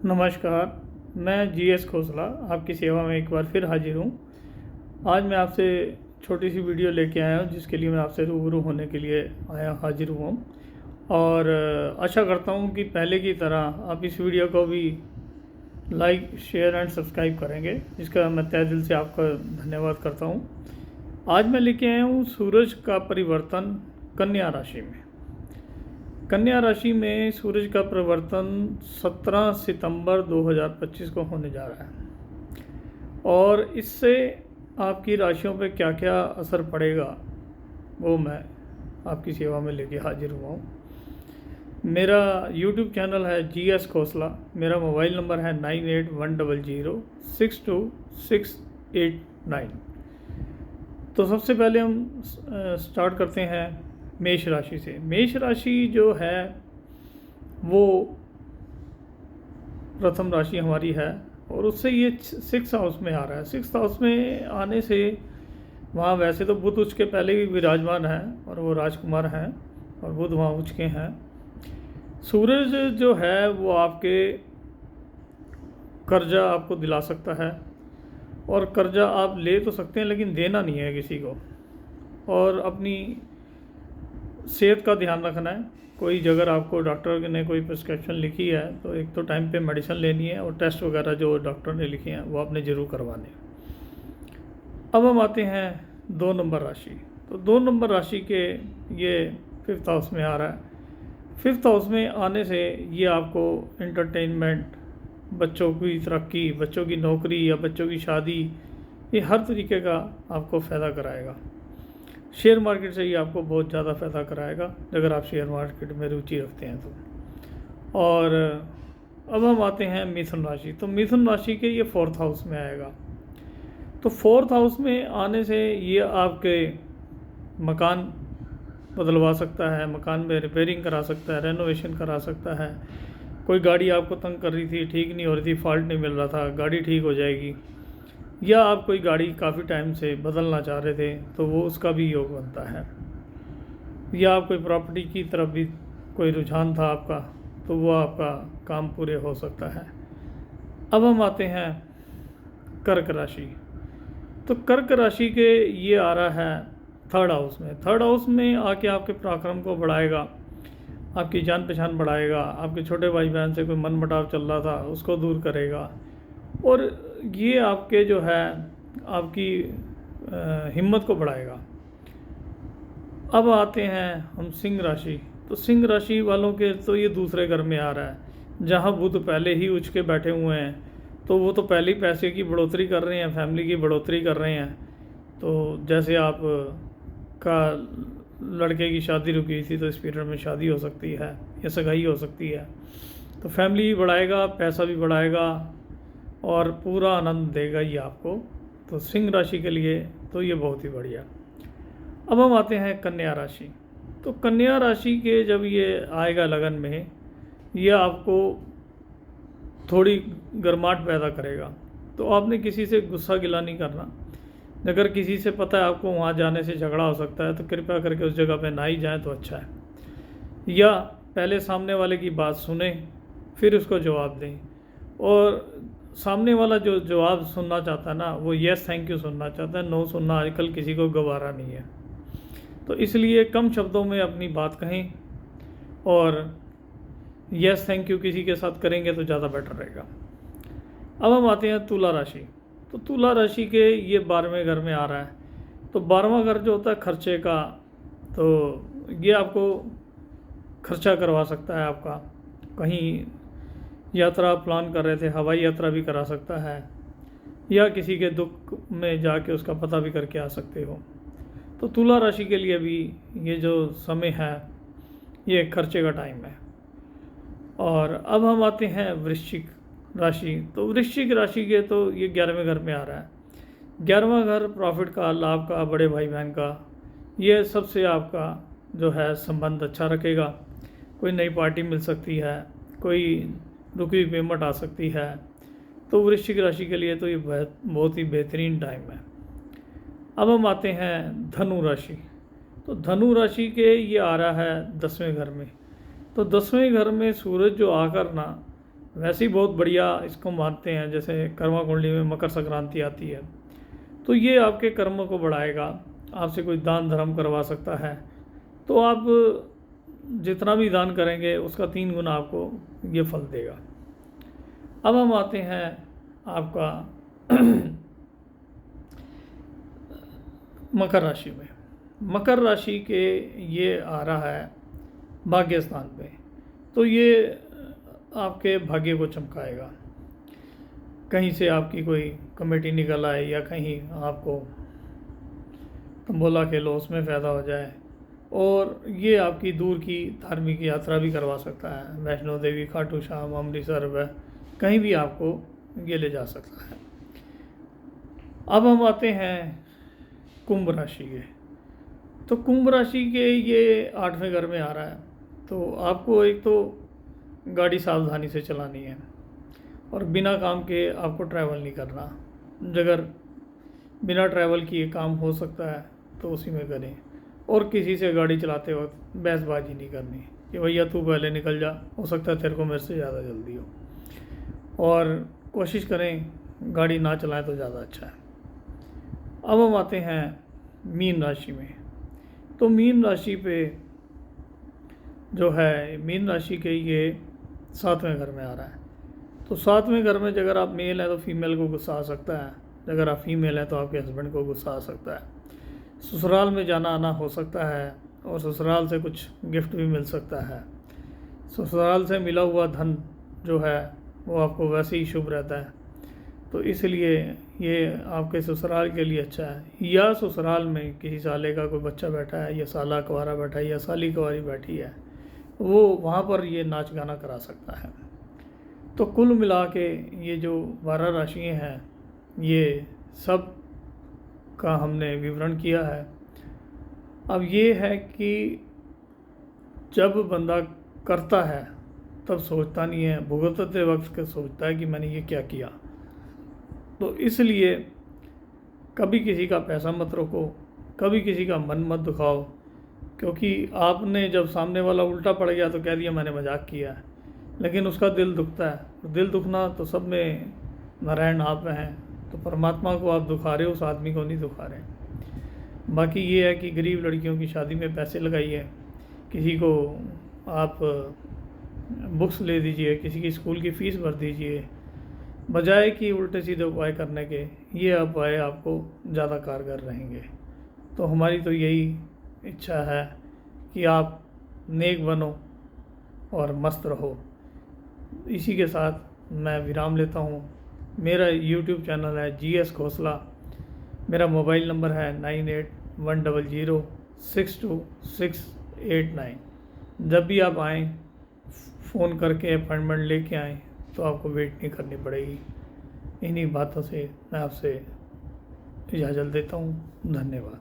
नमस्कार। मैं जीएस खोसला आपकी सेवा में एक बार फिर हाजिर हूँ। आज मैं आपसे छोटी सी वीडियो लेके आया हूँ जिसके लिए मैं आपसे रूबरू होने के लिए हाजिर हुआ हूँ। और आशा करता हूँ कि पहले की तरह आप इस वीडियो को भी लाइक, शेयर एंड सब्सक्राइब करेंगे, जिसका मैं तहे दिल से आपका धन्यवाद करता हूँ। आज मैं लेके आया हूँ सूरज का परिवर्तन कन्या राशि में। कन्या राशि में सूरज का परिवर्तन 17 सितंबर 2025 को होने जा रहा है और इससे आपकी राशियों पे क्या क्या असर पड़ेगा वो मैं आपकी सेवा में लेके हाजिर हुआ हूँ। मेरा YouTube चैनल है जीएस खोसला। मेरा मोबाइल नंबर है 9810062689। तो सबसे पहले हम स्टार्ट करते हैं मेष राशि से। मेष राशि जो है वो प्रथम राशि हमारी है और उससे ये 6th हाउस में आ रहा है। 6th हाउस में आने से वहाँ वैसे तो बुध उसके पहले भी विराजमान है और वो राजकुमार हैं और बुध वहाँ उच्च के हैं। सूरज जो है वो आपके कर्जा आपको दिला सकता है और कर्जा आप ले तो सकते हैं लेकिन देना नहीं है किसी को। और अपनी सेहत का ध्यान रखना है। कोई अगर आपको डॉक्टर ने कोई प्रिस्क्रिप्शन लिखी है तो एक तो टाइम पे मेडिसिन लेनी है और टेस्ट वगैरह जो डॉक्टर ने लिखे हैं वो आपने ज़रूर करवाने। अब हम आते हैं 2 नंबर राशि। तो 2 नंबर राशि के ये 5th हाउस में आ रहा है। 5th हाउस में आने से ये आपको एंटरटेनमेंट, बच्चों की तरक्की, बच्चों की नौकरी या बच्चों की शादी, ये हर तरीके का आपको फ़ायदा कराएगा। शेयर मार्केट से ही आपको बहुत ज़्यादा फ़ायदा कराएगा अगर आप शेयर मार्केट में रुचि रखते हैं तो। और अब हम आते हैं मिथुन राशि। तो मिथुन राशि के ये 4th हाउस में आएगा। तो 4th हाउस में आने से ये आपके मकान बदलवा सकता है, मकान में रिपेयरिंग करा सकता है, रेनोवेशन करा सकता है। कोई गाड़ी आपको तंग कर रही थी, ठीक नहीं हो रही थी, फॉल्ट नहीं मिल रहा था, गाड़ी ठीक हो जाएगी। या आप कोई गाड़ी काफ़ी टाइम से बदलना चाह रहे थे तो वो उसका भी योग बनता है। या आप कोई प्रॉपर्टी की तरफ भी कोई रुझान था आपका तो वो आपका काम पूरे हो सकता है। अब हम आते हैं कर्क राशि। तो कर्क राशि के ये आ रहा है 3rd हाउस में। 3rd हाउस में आके आपके पराक्रम को बढ़ाएगा, आपकी जान पहचान बढ़ाएगा, आपके छोटे भाई बहन से कोई मनमुटाव चल रहा था उसको दूर करेगा और ये आपके जो है आपकी हिम्मत को बढ़ाएगा। अब आते हैं हम सिंह राशि। तो सिंह राशि वालों के तो ये दूसरे घर में आ रहा है जहाँ बुध पहले ही उच्च के बैठे हुए हैं। तो वो तो पहले ही पैसे की बढ़ोतरी कर रहे हैं, फैमिली की बढ़ोतरी कर रहे हैं। तो जैसे आप का लड़के की शादी रुकी थी तो इस पीरियड में शादी हो सकती है या सगाई हो सकती है। तो फैमिली भी बढ़ाएगा, पैसा भी बढ़ाएगा और पूरा आनंद देगा ये आपको। तो सिंह राशि के लिए तो ये बहुत ही बढ़िया। अब हम आते हैं कन्या राशि। तो कन्या राशि के जब ये आएगा लगन में, ये आपको थोड़ी गर्माहट पैदा करेगा। तो आपने किसी से गुस्सा गिला नहीं करना। अगर किसी से पता है आपको वहाँ जाने से झगड़ा हो सकता है तो कृपया करके उस जगह पे ना ही जाएं तो अच्छा है। या पहले सामने वाले की बात सुने फिर उसको जवाब दें। और सामने वाला जो जवाब सुनना चाहता है ना वो यस थैंक यू सुनना चाहता है, नो सुनना आजकल किसी को गवारा नहीं है। तो इसलिए कम शब्दों में अपनी बात कहें और यस थैंक यू किसी के साथ करेंगे तो ज़्यादा बेटर रहेगा। अब हम आते हैं तुला राशि। तो तुला राशि के ये 12वें घर में आ रहा है। तो 12वां घर जो होता है खर्चे का, तो ये आपको खर्चा करवा सकता है। आपका कहीं यात्रा प्लान कर रहे थे, हवाई यात्रा भी करा सकता है या किसी के दुख में जाके उसका पता भी करके आ सकते हो। तो तुला राशि के लिए भी ये जो समय है ये खर्चे का टाइम है। और अब हम आते हैं वृश्चिक राशि। तो वृश्चिक राशि के तो ये 11वें घर में आ रहा है। 11वां घर प्रॉफिट का, लाभ का, बड़े भाई बहन का, ये सबसे आपका जो है संबंध अच्छा रखेगा। कोई नई पार्टी मिल सकती है, कोई रुकी हुई पेमेंट आ सकती है। तो वृश्चिक राशि के लिए तो ये बहुत ही बेहतरीन टाइम है। अब हम आते हैं धनु राशि। तो धनु राशि के ये आ रहा है 10वें घर में। तो 10वें घर में सूरज जो आकर ना वैसे ही बहुत बढ़िया इसको मानते हैं। जैसे कर्मा कुंडली में मकर संक्रांति आती है, तो ये आपके कर्म को बढ़ाएगा। आपसे कोई दान धर्म करवा सकता है, तो आप जितना भी दान करेंगे उसका 3 गुना आपको ये फल देगा। अब हम आते हैं आपका मकर राशि में। मकर राशि के ये आ रहा है भाग्य स्थान पे, तो ये आपके भाग्य को चमकाएगा। कहीं से आपकी कोई कमेटी निकल आए या कहीं आपको तंबोला खेलो उसमें फ़ायदा हो जाए, और ये आपकी दूर की धार्मिक यात्रा भी करवा सकता है। वैष्णो देवी, खाटू श्याम, अमृतसर व कहीं भी आपको ये ले जा सकता है। अब हम आते हैं कुंभ राशि के। तो कुंभ राशि के ये 8वें घर में आ रहा है, तो आपको एक तो गाड़ी सावधानी से चलानी है, और बिना काम के आपको ट्रैवल नहीं करना। अगर बिना ट्रैवल किए काम हो सकता है तो उसी में करें, और किसी से गाड़ी चलाते वक्त बहसबाजी नहीं करनी कि भैया तू पहले निकल जा, हो सकता है तेरे को मेरे से ज़्यादा जल्दी हो, और कोशिश करें गाड़ी ना चलाएं तो ज़्यादा अच्छा है। अब हम आते हैं मीन राशि में। तो मीन राशि पे जो है, मीन राशि के ये 7वें घर में आ रहा है। तो 7वें घर में अगर आप मेल हैं तो फीमेल को गुस्सा आ सकता है, अगर आप फीमेल हैं तो आपके हस्बैंड को गुस्सा आ सकता है। ससुराल में जाना आना हो सकता है, और ससुराल से कुछ गिफ्ट भी मिल सकता है। ससुराल से मिला हुआ धन जो है वो आपको वैसे ही शुभ रहता है, तो इसलिए ये आपके ससुराल के लिए अच्छा है। या ससुराल में किसी साले का कोई बच्चा बैठा है, या साला कुंवारा बैठा है, या साली कुंवारी बैठी है, वो वहाँ पर ये नाच गाना करा सकता है। तो कुल मिला के ये जो 12 राशियाँ हैं, ये सब का हमने विवरण किया है। अब ये है कि जब बंदा करता है तब सोचता नहीं है, भुगतते वक्त के सोचता है कि मैंने ये क्या किया। तो इसलिए कभी किसी का पैसा मत रोको, कभी किसी का मन मत दुखाओ, क्योंकि आपने जब सामने वाला उल्टा पड़ गया तो कह दिया मैंने मजाक किया है, लेकिन उसका दिल दुखता है। दिल दुखना तो सब में नारायण आप हैं, तो परमात्मा को आप दुखा रहे हो, उस आदमी को नहीं दुखा रहे। बाकी ये है कि गरीब लड़कियों की शादी में पैसे लगाइए, किसी को आप बुक्स ले दीजिए, किसी की स्कूल की फ़ीस भर दीजिए, बजाय कि उल्टे सीधे उपाय करने के। ये उपाय आपको ज़्यादा कारगर रहेंगे। तो हमारी तो यही इच्छा है कि आप नेक बनो और मस्त रहो। इसी के साथ मैं विराम लेता हूँ। मेरा YouTube चैनल है GS खोसला। मेरा मोबाइल नंबर है 9810062689। जब भी आप आएँ फ़ोन करके अपॉइंटमेंट लेके आएँ, तो आपको वेट नहीं करनी पड़ेगी। इन्हीं बातों से मैं आपसे इजाज़त देता हूँ। धन्यवाद।